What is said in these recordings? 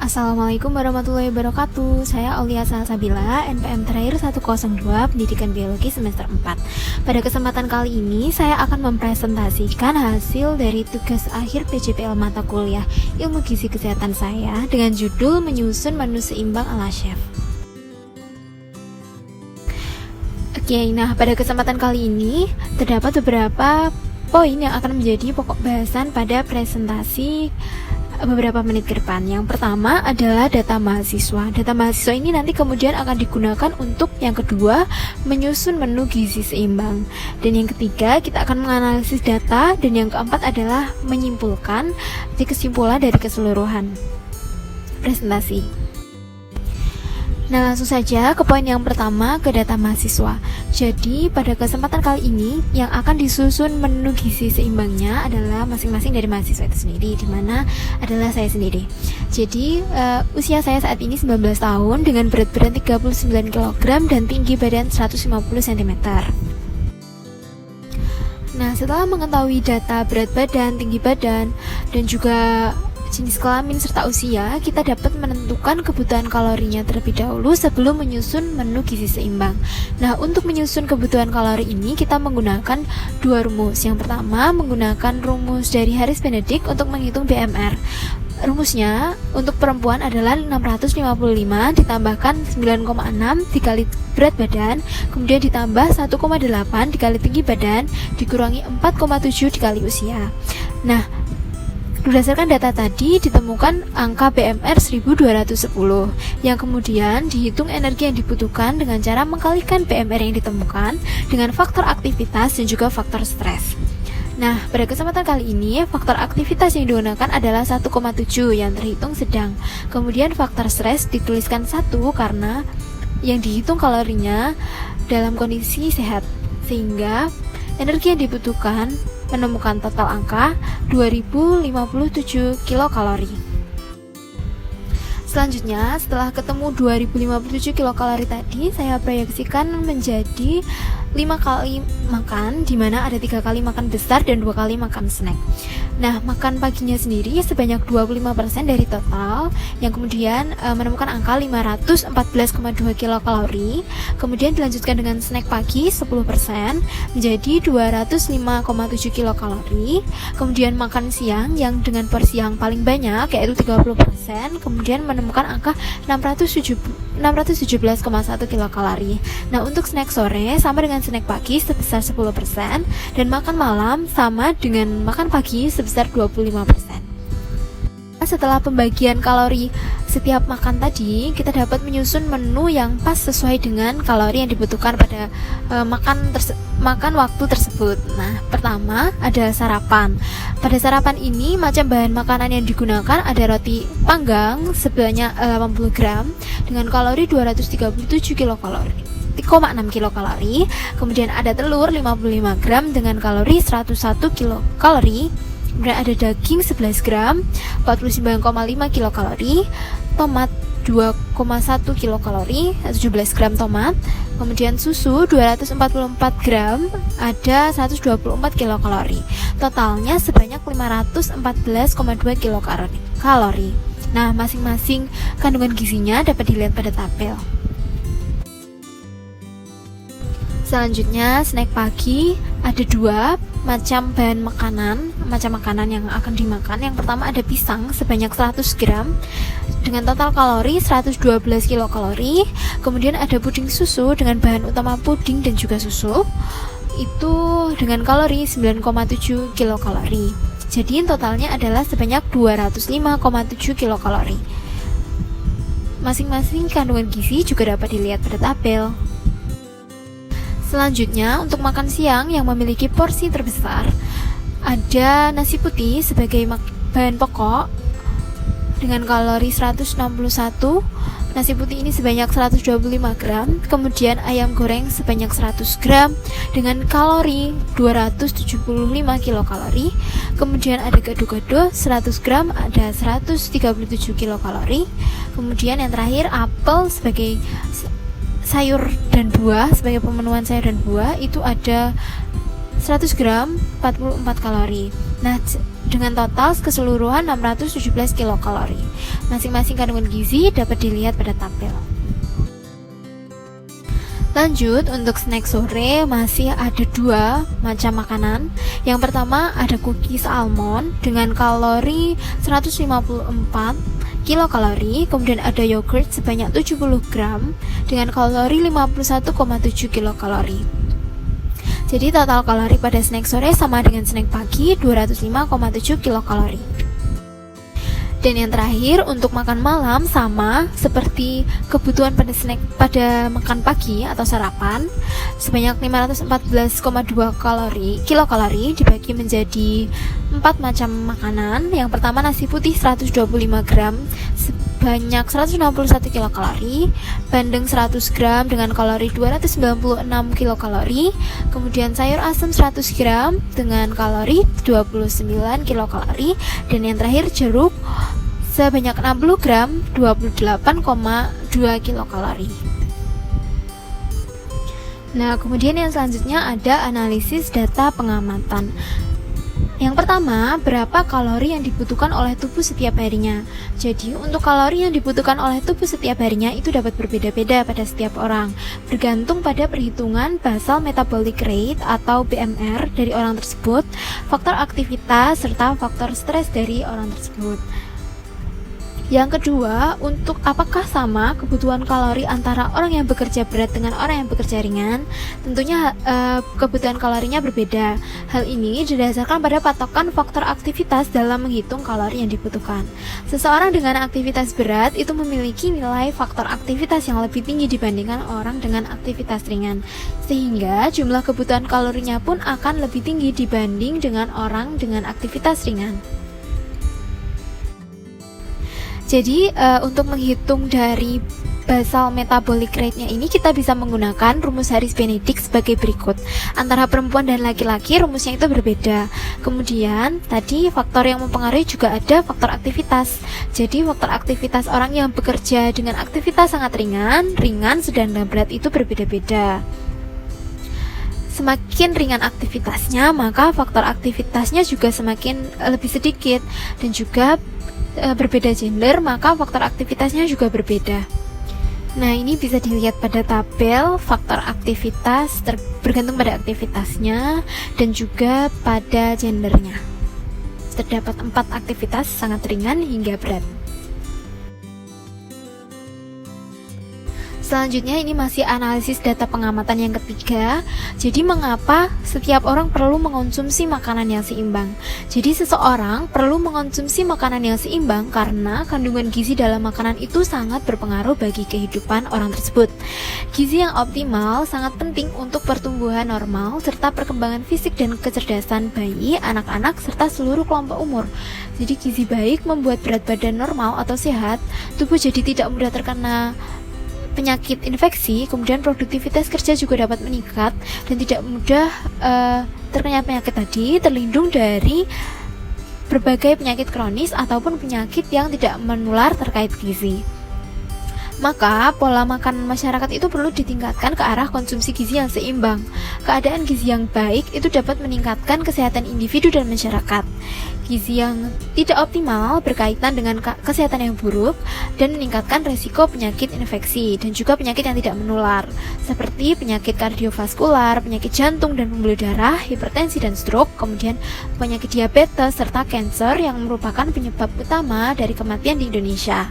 Assalamualaikum warahmatullahi wabarakatuh. Saya Aulia Salsabila, NPM terakhir 102, Pendidikan Biologi semester 4. Pada kesempatan kali ini, saya akan mempresentasikan hasil dari tugas akhir PJPL mata kuliah Ilmu Gizi Kesehatan saya dengan judul Menyusun Menu Seimbang ala Chef. Oke, nah pada kesempatan kali ini terdapat beberapa poin yang akan menjadi pokok bahasan pada presentasi beberapa menit ke depan. Yang pertama adalah data mahasiswa. Data mahasiswa ini nanti kemudian akan digunakan untuk yang kedua, menyusun menu gizi seimbang. Dan yang ketiga, kita akan menganalisis data. Dan yang keempat adalah menyimpulkan kesimpulan dari keseluruhan presentasi. Nah, langsung saja ke poin yang pertama, ke data mahasiswa. Jadi, pada kesempatan kali ini yang akan disusun menu gizi seimbangnya adalah masing-masing dari mahasiswa itu sendiri, di mana adalah saya sendiri. Jadi, usia saya saat ini 19 tahun dengan berat badan 39 kg dan tinggi badan 150 cm. Nah, setelah mengetahui data berat badan, tinggi badan, dan juga jenis kelamin serta usia, kita dapat menentukan kebutuhan kalorinya terlebih dahulu sebelum menyusun menu gizi seimbang. Nah, untuk menyusun kebutuhan kalori ini kita menggunakan dua rumus. Yang pertama menggunakan rumus dari Harris Benedict untuk menghitung BMR. Rumusnya untuk perempuan adalah 655 ditambahkan 9,6 dikali berat badan, kemudian ditambah 1,8 dikali tinggi badan, dikurangi 4,7 dikali usia. Nah, berdasarkan data tadi ditemukan angka BMR 1210 yang kemudian dihitung energi yang dibutuhkan dengan cara mengkalikan BMR yang ditemukan dengan faktor aktivitas dan juga faktor stres. Nah, pada kesempatan kali ini faktor aktivitas yang digunakan adalah 1,7 yang terhitung sedang. Kemudian faktor stres dituliskan 1 karena yang dihitung kalorinya dalam kondisi sehat, sehingga energi yang dibutuhkan menemukan total angka 2057 kilokalori. Selanjutnya, setelah ketemu 2057 kilokalori tadi, saya proyeksikan menjadi 5 kali makan, di mana ada 3 kali makan besar dan 2 kali makan snack. Nah, makan paginya sendiri sebanyak 25% dari total, yang kemudian menemukan angka 514,2 kilokalori. Kemudian dilanjutkan dengan snack pagi 10% menjadi 205,7 kilokalori. Kemudian makan siang yang dengan porsi yang paling banyak yaitu 30%, kemudian menemukan angka 617,1 kilokalori. Nah, untuk snack sore sama dengan snack pagi sebesar 10% dan makan malam sama dengan makan pagi sebesar 25%. Setelah pembagian kalori setiap makan tadi, kita dapat menyusun menu yang pas sesuai dengan kalori yang dibutuhkan pada makan waktu tersebut. Nah, pertama ada sarapan. Pada sarapan ini macam bahan makanan yang digunakan ada roti panggang sebanyak 80 gram dengan kalori 237 kilokalori. 0,6 kilokalori. Kemudian ada telur 55 gram dengan kalori 101 kilokalori. Kemudian ada daging 11 gram 49,5 kilokalori, tomat 2,1 kilokalori, 17 gram tomat. Kemudian susu 244 gram ada 124 kilokalori. Totalnya sebanyak 514,2 kilokalori. Nah, masing-masing kandungan gizinya dapat dilihat pada tabel. Selanjutnya, snack pagi ada 2 macam makanan yang akan dimakan. Yang pertama ada pisang sebanyak 100 gram dengan total kalori 112 kilokalori. Kemudian ada puding susu dengan bahan utama puding dan juga susu, itu dengan kalori 9,7 kilokalori. Jadi totalnya adalah sebanyak 205,7 kilokalori. Masing-masing kandungan gizi juga dapat dilihat pada tabel. Selanjutnya, untuk makan siang yang memiliki porsi terbesar, ada nasi putih sebagai bahan pokok dengan kalori 161. Nasi putih ini sebanyak 125 gram. Kemudian ayam goreng sebanyak 100 gram dengan kalori 275 kilokalori. Kemudian ada gado-gado 100 gram ada 137 kilokalori. Kemudian yang terakhir apel sebagai sayur dan buah, sebagai pemenuhan sayur dan buah itu ada 100 gram 44 kalori. Nah, dengan total keseluruhan 617 kilokalori. Masing-masing kandungan gizi dapat dilihat pada tabel. Lanjut, untuk snack sore masih ada 2 macam makanan. Yang pertama ada cookies almond dengan kalori 154 kilokalori, kemudian ada yogurt sebanyak 70 gram dengan kalori 51,7 kilokalori. Jadi total kalori pada snack sore sama dengan snack pagi 205,7 kilokalori. Dan yang terakhir untuk makan malam sama seperti kebutuhan pada snack pada makan pagi atau sarapan sebanyak 514,2 kilokalori dibagi menjadi 4 macam makanan. Yang pertama nasi putih 125 gram sebanyak 161 kilokalori, bandeng 100 gram dengan kalori 296 kilokalori, kemudian sayur asam 100 gram dengan kalori 29 kilokalori, dan yang terakhir jeruk sebanyak 60 gram 28,2 kilokalori. Nah, kemudian yang selanjutnya ada analisis data pengamatan. Yang pertama, berapa kalori yang dibutuhkan oleh tubuh setiap harinya. Jadi, untuk kalori yang dibutuhkan oleh tubuh setiap harinya itu dapat berbeda-beda pada setiap orang, bergantung pada perhitungan basal metabolic rate atau BMR dari orang tersebut, faktor aktivitas, serta faktor stres dari orang tersebut. Yang kedua, untuk apakah sama kebutuhan kalori antara orang yang bekerja berat dengan orang yang bekerja ringan? Tentunya kebutuhan kalorinya berbeda. Hal ini didasarkan pada patokan faktor aktivitas dalam menghitung kalori yang dibutuhkan. Seseorang dengan aktivitas berat itu memiliki nilai faktor aktivitas yang lebih tinggi dibandingkan orang dengan aktivitas ringan, sehingga jumlah kebutuhan kalorinya pun akan lebih tinggi dibanding dengan orang dengan aktivitas ringan. Jadi untuk menghitung dari basal metabolic rate-nya ini kita bisa menggunakan rumus Harris-Benedict sebagai berikut. Antara perempuan dan laki-laki rumusnya itu berbeda. Kemudian tadi faktor yang mempengaruhi juga ada faktor aktivitas. Jadi faktor aktivitas orang yang bekerja dengan aktivitas sangat ringan, sedang dan berat itu berbeda-beda. Semakin ringan aktivitasnya, maka faktor aktivitasnya juga semakin lebih sedikit, dan juga berbeda gender, maka faktor aktivitasnya juga berbeda. Nah, ini bisa dilihat pada tabel faktor aktivitas bergantung pada aktivitasnya dan juga pada gendernya. Terdapat 4 aktivitas sangat ringan hingga berat. Selanjutnya ini masih analisis data pengamatan yang ketiga. Jadi mengapa setiap orang perlu mengonsumsi makanan yang seimbang? Jadi seseorang perlu mengonsumsi makanan yang seimbang karena kandungan gizi dalam makanan itu sangat berpengaruh bagi kehidupan orang tersebut. Gizi yang optimal sangat penting untuk pertumbuhan normal serta perkembangan fisik dan kecerdasan bayi, anak-anak serta seluruh kelompok umur. Jadi gizi baik membuat berat badan normal atau sehat, tubuh jadi tidak mudah terkena penyakit infeksi, kemudian produktivitas kerja juga dapat meningkat dan tidak mudah terkena penyakit tadi, terlindung dari berbagai penyakit kronis ataupun penyakit yang tidak menular terkait gizi. Maka pola makan masyarakat itu perlu ditingkatkan ke arah konsumsi gizi yang seimbang. Keadaan gizi yang baik itu dapat meningkatkan kesehatan individu dan masyarakat. Gizi yang tidak optimal berkaitan dengan kesehatan yang buruk dan meningkatkan resiko penyakit infeksi dan juga penyakit yang tidak menular seperti penyakit kardiovaskular, penyakit jantung dan pembuluh darah, hipertensi dan stroke, kemudian penyakit diabetes serta kanker yang merupakan penyebab utama dari kematian di Indonesia.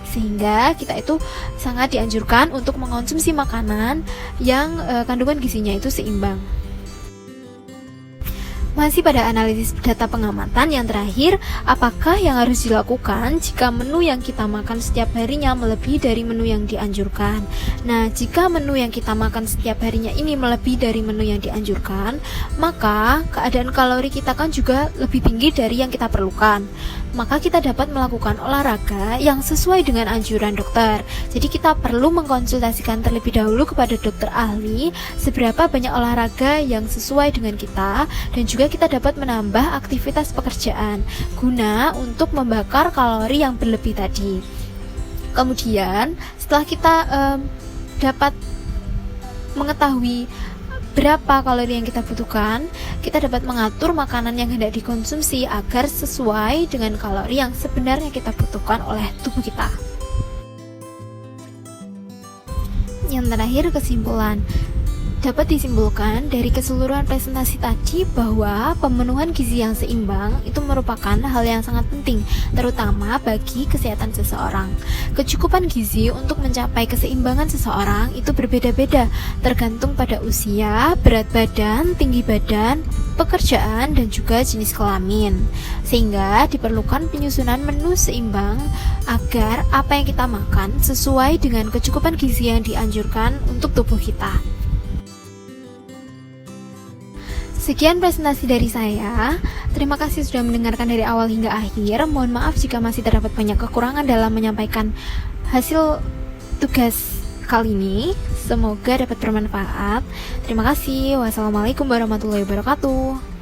Sehingga kita itu sangat dianjurkan untuk mengonsumsi makanan yang kandungan gizinya itu seimbang. Masih pada analisis data pengamatan yang terakhir, apakah yang harus dilakukan jika menu yang kita makan setiap harinya melebihi dari menu yang dianjurkan? Nah, jika menu yang kita makan setiap harinya ini melebihi dari menu yang dianjurkan, maka keadaan kalori kita kan juga lebih tinggi dari yang kita perlukan. Maka kita dapat melakukan olahraga yang sesuai dengan anjuran dokter. Jadi kita perlu mengkonsultasikan terlebih dahulu kepada dokter ahli seberapa banyak olahraga yang sesuai dengan kita, dan juga kita dapat menambah aktivitas pekerjaan guna untuk membakar kalori yang berlebih tadi. Kemudian setelah kita dapat mengetahui berapa kalori yang kita butuhkan, kita dapat mengatur makanan yang hendak dikonsumsi agar sesuai dengan kalori yang sebenarnya kita butuhkan oleh tubuh kita. Yang terakhir, kesimpulan. Dapat disimpulkan dari keseluruhan presentasi tadi bahwa pemenuhan gizi yang seimbang itu merupakan hal yang sangat penting, terutama bagi kesehatan seseorang. Kecukupan gizi untuk mencapai keseimbangan seseorang itu berbeda-beda, tergantung pada usia, berat badan, tinggi badan, pekerjaan, dan juga jenis kelamin. Sehingga diperlukan penyusunan menu seimbang agar apa yang kita makan sesuai dengan kecukupan gizi yang dianjurkan untuk tubuh kita. Sekian presentasi dari saya. Terima kasih sudah mendengarkan dari awal hingga akhir. Mohon maaf jika masih terdapat banyak kekurangan dalam menyampaikan hasil tugas kali ini. Semoga dapat bermanfaat. Terima kasih. Wassalamualaikum warahmatullahi wabarakatuh.